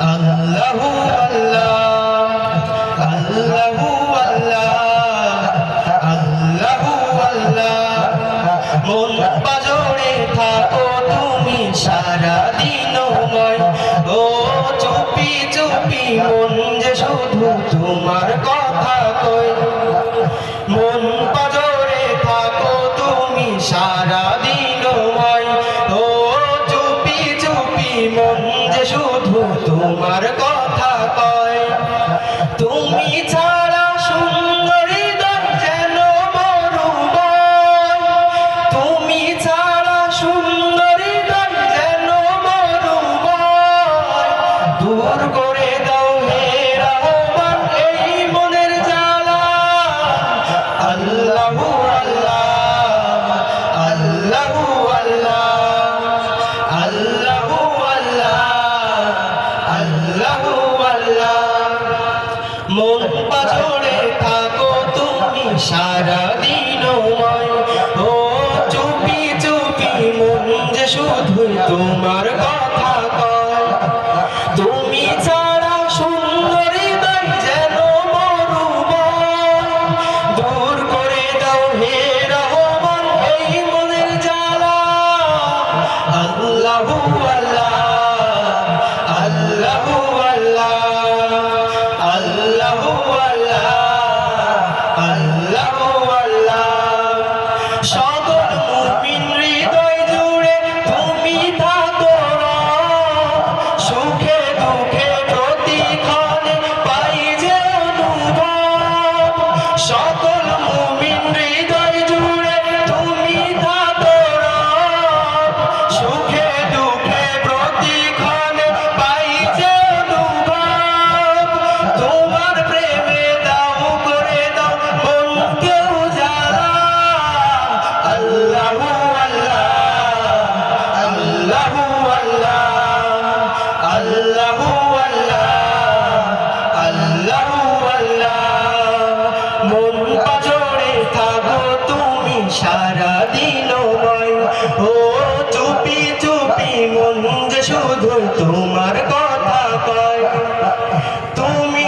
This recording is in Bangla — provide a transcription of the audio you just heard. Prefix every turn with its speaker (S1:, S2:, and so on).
S1: আল্লাহু আল্লাহ আল্লাহু আল্লাহ আল্লাহু আল্লাহ মন পাজরে থাকো তুমি সারা দিনময় ও চুপি চুপি মন যে শুধু তোমার কথা কয় মন পাজরে থাকো তুমি সারা দিনময় ও চুপি চুপি মন যে শুধু তোমার কথা কয় তুমি ছাড়া সুন্দরী যেন মরুবন তুমি ছাড়া সুন্দরী যেন মরুবন দূর করে দাও হে রহমান এই মনের জ্বালা আল্লাহু আল্লাহ আল্লাহু আল্লাহ আল্লাহু আল্লাহ আল্লাহু আল্লাহ মন পাজরে থাকো তুমি সারা দিনময় ও চুপি চুপি মন যে শুধু তোমার কথা কয় তুমি ছাড়া সুন্দরী যেন মরুবন দূর করে দাও হে রহমান এই মনের জ্বালা আল্লাহু আল্লাহ আল্লাহু আল্লাহ আল্লাহু আল্লাহ আল্লাহু আল্লাহ সকল মুমিন হৃদয় জুড়ে তুমি থাকো সুখে দুঃখে প্রতিক্ষণে পাই যে অনুভব সকল মুমিন হৃদয় জুড়ে তুমি থাকো সুখে দুঃখে প্রতিক্ষণে পাই যে অনুভব তোমার প্রেমে দাও করে দাও মনকে উজালা আল্লাহু আল্লাহ আল্লাহু আল্লাহ আল্লাহু আল্লাহ আল্লাহু আল্লাহ মন পাজরে থাকো তুমি সারা দিনময় ও চুপি চুপি মন যে শুধু তোমার কথা কয় তুমি